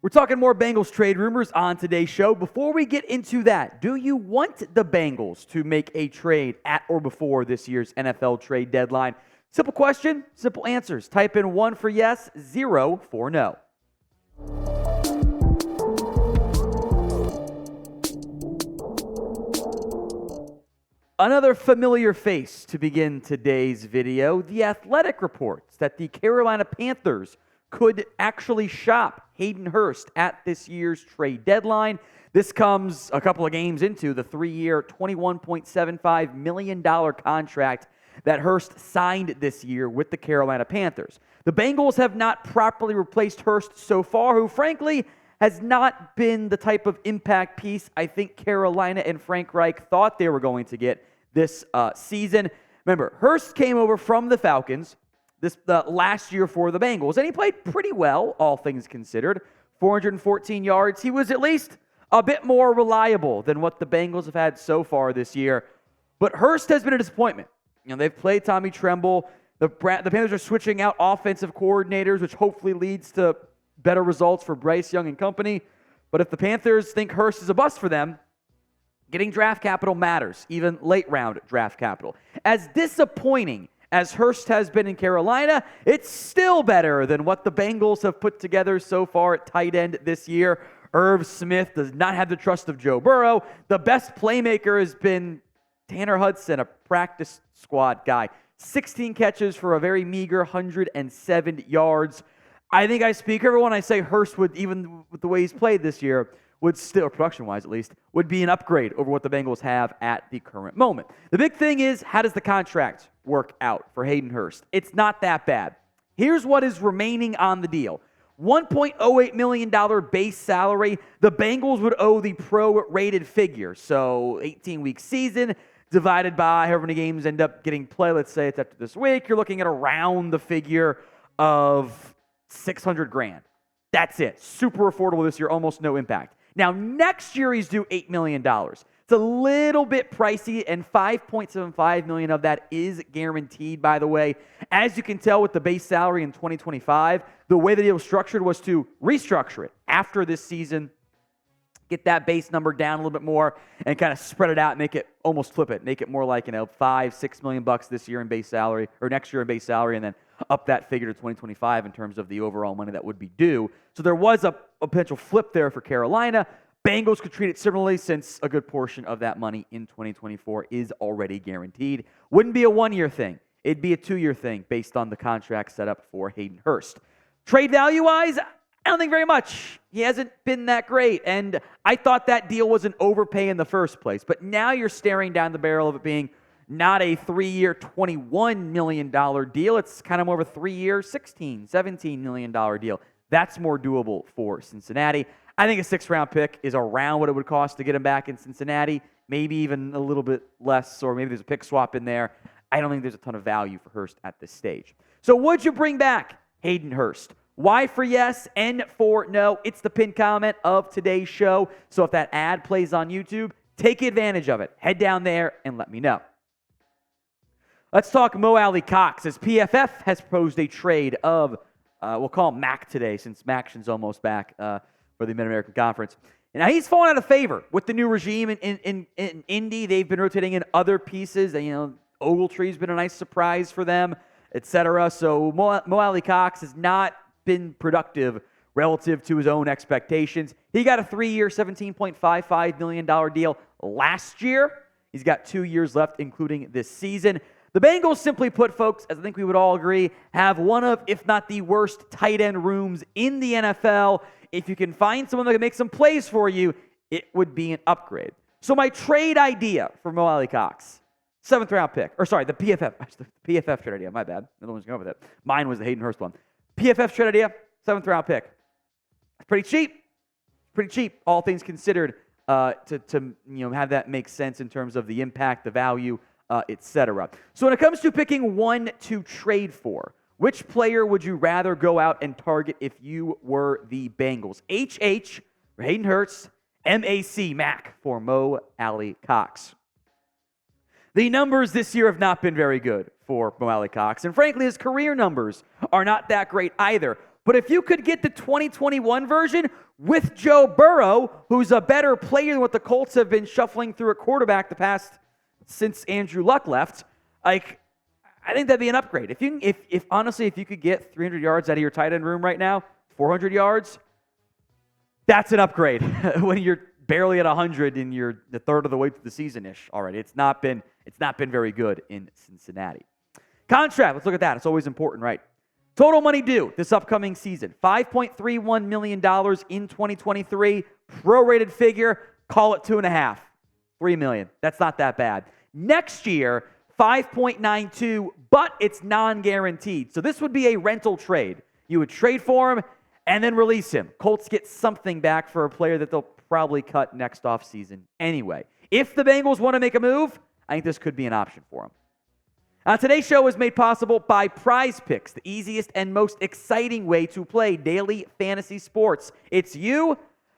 We're talking more Bengals trade rumors on today's show. Before we get into that, do you want the Bengals to make a trade at or before this year's NFL trade deadline? Simple question, simple answers. Type in 1 for yes, 0 for no. Another familiar face to begin today's video. The Athletic reports that the Carolina Panthers could actually shop Hayden Hurst at this year's trade deadline. This comes a couple of games into the 3-year, $21.75 million contract that Hurst signed this year with the Carolina Panthers. The Bengals have not properly replaced Hurst so far, who frankly has not been the type of impact piece I think Carolina and Frank Reich thought they were going to get this season. Remember, Hurst came over from the Falcons this last year for the Bengals, and he played pretty well, all things considered. 414 yards. He was at least a bit more reliable than what the Bengals have had so far this year. But Hurst has been a disappointment. You know, they've played Tommy Tremble. The Panthers are switching out offensive coordinators, which hopefully leads to better results for Bryce Young and company. But if the Panthers think Hurst is a bust for them, getting draft capital matters, even late-round draft capital. As disappointing as Hurst has been in Carolina, it's still better than what the Bengals have put together so far at tight end this year. Irv Smith does not have the trust of Joe Burrow. The best playmaker has been Tanner Hudson, a practice squad guy. 16 catches for a very meager 107 yards. I think I speak everyone when I say Hurst would, even with the way he's played this year, would still, production-wise at least, would be an upgrade over what the Bengals have at the current moment. The big thing is, how does the contract work out for Hayden Hurst? It's not that bad. Here's what is remaining on the deal. $1.08 million base salary. The Bengals would owe the pro-rated figure. So 18-week season divided by however many games end up getting played. Let's say it's after this week. You're looking at around the figure of $600,000. That's it. Super affordable this year. Almost no impact. Now, next year he's due $8 million. It's a little bit pricey, and $5.75 million of that is guaranteed, by the way. As you can tell with the base salary in 2025, the way the deal was structured was to restructure it after this season, get that base number down a little bit more, and kind of spread it out, make it almost flip it, make it more like, $5-6 million this year in base salary, or next year in base salary, and then up that figure to 2025 in terms of the overall money that would be due. So there was a potential flip there for Carolina. Bengals could treat it similarly since a good portion of that money in 2024 is already guaranteed. Wouldn't be a one-year thing. It'd be a 2-year thing based on the contract set up for Hayden Hurst. Trade value-wise, I don't think very much. He hasn't been that great, and I thought that deal was an overpay in the first place. But now you're staring down the barrel of it being not a 3-year, $21 million deal. It's kind of more of a 3-year, $17 million deal. That's more doable for Cincinnati. I think a 6th-round pick is around what it would cost to get him back in Cincinnati, maybe even a little bit less, or maybe there's a pick swap in there. I don't think there's a ton of value for Hurst at this stage. So would you bring back Hayden Hurst? Y for yes, N for no. It's the pinned comment of today's show. So if that ad plays on YouTube, take advantage of it. Head down there and let me know. Let's talk Mo Alie-Cox, as PFF has proposed a trade of, we'll call him Mac today, since Maction's almost back for the Mid-American Conference. And now he's fallen out of favor with the new regime in Indy. They've been rotating in other pieces. Ogletree's been a nice surprise for them, etc. So Mo Alie-Cox has not been productive relative to his own expectations. He got a 3-year, $17.55 million deal last year. He's got 2 years left, including this season. The Bengals, simply put, folks, as I think we would all agree, have one of, if not the worst, tight end rooms in the NFL. If you can find someone that can make some plays for you, it would be an upgrade. So my trade idea for Mo Alie-Cox, 7th-round pick. The PFF trade idea, my bad. Another one's going over that. Mine was the Hayden Hurst one. PFF trade idea, 7th-round pick. Pretty cheap, all things considered, to have that make sense in terms of the impact, the value, etc. So when it comes to picking one to trade for, which player would you rather go out and target if you were the Bengals? HH for Hayden Hurst, Mac for Mo Alie-Cox. The numbers this year have not been very good for Mo Alie-Cox, and frankly, his career numbers are not that great either. But if you could get the 2021 version with Joe Burrow, who's a better player than what the Colts have been shuffling through at quarterback the past since Andrew Luck left, like, I think that'd be an upgrade. If honestly, if you could get 300 yards out of your tight end room right now, 400 yards, that's an upgrade when you're barely at 100 and you're the third of the way through the season-ish already. It's not been very good in Cincinnati. Contract, let's look at that. It's always important, right? Total money due this upcoming season, $5.31 million in 2023. Prorated figure, call it $2.5, $3 million. That's not that bad. Next year, 5.92, but it's non-guaranteed. So this would be a rental trade. You would trade for him and then release him. Colts get something back for a player that they'll probably cut next offseason anyway. If the Bengals want to make a move, I think this could be an option for them. Today's show is made possible by Prize Picks, the easiest and most exciting way to play daily fantasy sports. It's you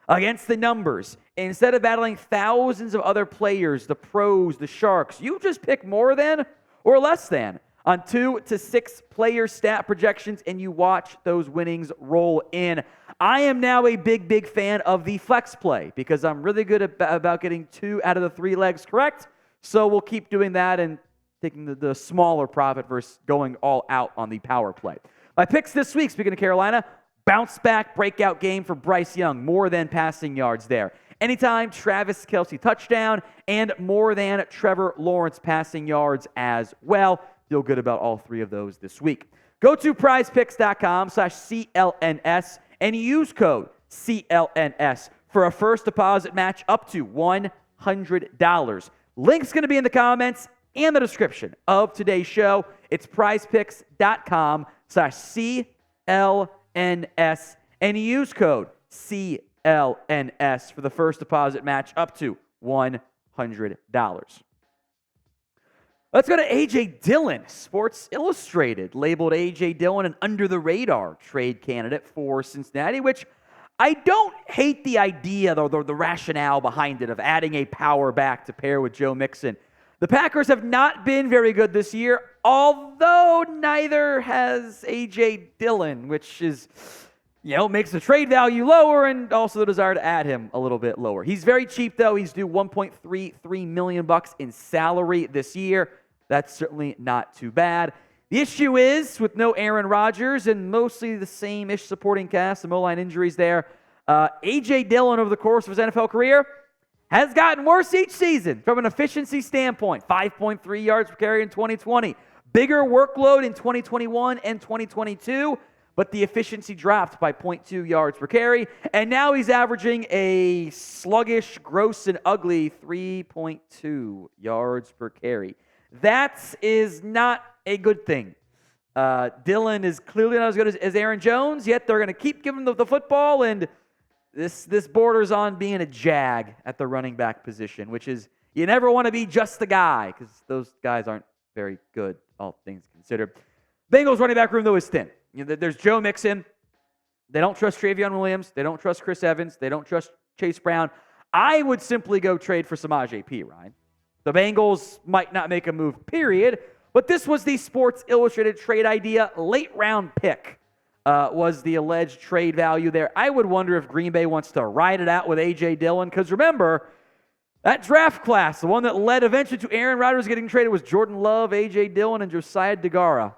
against the numbers. Instead of battling thousands of other players, the pros, the sharks, you just pick more than or less than on 2 to 6 player stat projections, and you watch those winnings roll in. I am now a big fan of the flex play because I'm really good about getting 2 out of the 3 legs correct. So we'll keep doing that and taking the smaller profit versus going all out on the power play. My picks this week, speaking of Carolina, bounce back breakout game for Bryce Young, more than passing yards there. Anytime Travis Kelce touchdown and more than Trevor Lawrence passing yards as well. Feel good about all 3 of those this week. Go to prizepicks.com/CLNS and use code CLNS for a first deposit match up to $100. Link's going to be in the comments and the description of today's show. It's prizepicks.com/CLNS and use code CLNS for the first deposit match up to $100. Let's go to A.J. Dillon. Sports Illustrated labeled A.J. Dillon an under-the-radar trade candidate for Cincinnati, which I don't hate the idea, though, the rationale behind it of adding a power back to pair with Joe Mixon. The Packers have not been very good this year, although neither has A.J. Dillon, which is, makes the trade value lower and also the desire to add him a little bit lower. He's very cheap, though. He's due $1.33 million in salary this year. That's certainly not too bad. The issue is, with no Aaron Rodgers and mostly the same-ish supporting cast, some O-line injuries there, A.J. Dillon over the course of his NFL career has gotten worse each season from an efficiency standpoint. 5.3 yards per carry in 2020. Bigger workload in 2021 and 2022, but the efficiency dropped by 0.2 yards per carry, and now he's averaging a sluggish, gross, and ugly 3.2 yards per carry. That is not a good thing. Dillon is clearly not as good as Aaron Jones, yet they're going to keep giving him the football, and this borders on being a jag at the running back position, which is, you never want to be just the guy, because those guys aren't very good, all things considered. Bengals running back room, though, is thin. There's Joe Mixon. They don't trust Travion Williams. They don't trust Chris Evans. They don't trust Chase Brown. I would simply go trade for Samaje P, Ryan. The Bengals might not make a move, period. But this was the Sports Illustrated trade idea. Late round pick was the alleged trade value there. I would wonder if Green Bay wants to ride it out with A.J. Dillon. Because remember, that draft class, the one that led eventually to Aaron Rodgers getting traded, was Jordan Love, A.J. Dillon, and Josiah DeGuara.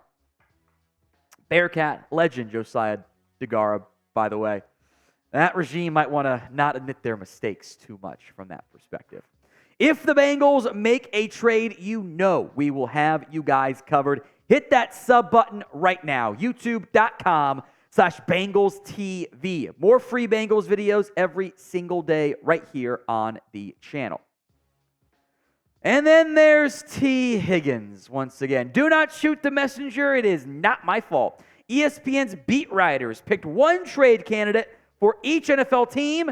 Bearcat legend Josiah DeGuara, by the way. That regime might want to not admit their mistakes too much from that perspective. If the Bengals make a trade, we will have you guys covered. Hit that sub button right now, youtube.com/BengalsTV. More free Bengals videos every single day right here on the channel. And then there's T. Higgins once again. Do not shoot the messenger. It is not my fault. ESPN's beat writers picked one trade candidate for each NFL team,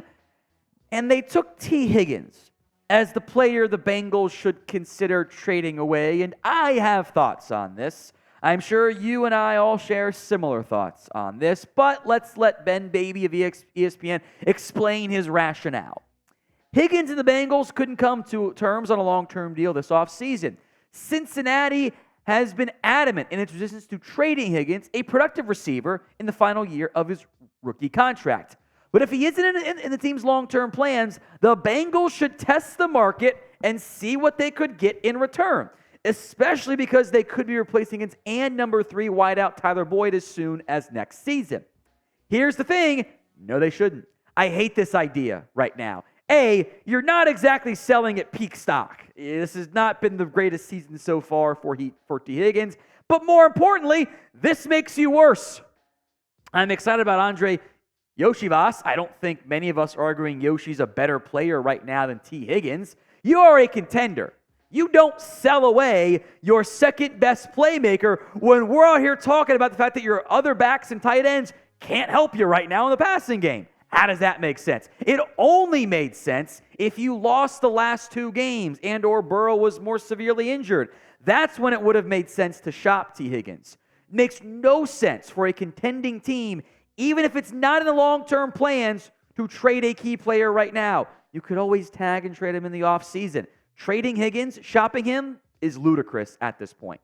and they took T. Higgins as the player the Bengals should consider trading away. And I have thoughts on this. I'm sure you and I all share similar thoughts on this, but let's let Ben Baby of ESPN explain his rationale. Higgins and the Bengals couldn't come to terms on a long-term deal this offseason. Cincinnati has been adamant in its resistance to trading Higgins, a productive receiver, in the final year of his rookie contract. But if he isn't in the team's long-term plans, the Bengals should test the market and see what they could get in return, especially because they could be replacing Higgins and number 3 wideout Tyler Boyd as soon as next season. Here's the thing. No, they shouldn't. I hate this idea right now. A, you're not exactly selling at peak stock. This has not been the greatest season so far for T. Higgins. But more importantly, this makes you worse. I'm excited about Andre Yoshivas. I don't think many of us are arguing Yoshi's a better player right now than T. Higgins. You are a contender. You don't sell away your second best playmaker when we're out here talking about the fact that your other backs and tight ends can't help you right now in the passing game. How does that make sense? It only made sense if you lost the last 2 games and or Burrow was more severely injured. That's when it would have made sense to shop T. Higgins. It makes no sense for a contending team, even if it's not in the long-term plans, to trade a key player right now. You could always tag and trade him in the offseason. Trading Higgins, shopping him, is ludicrous at this point.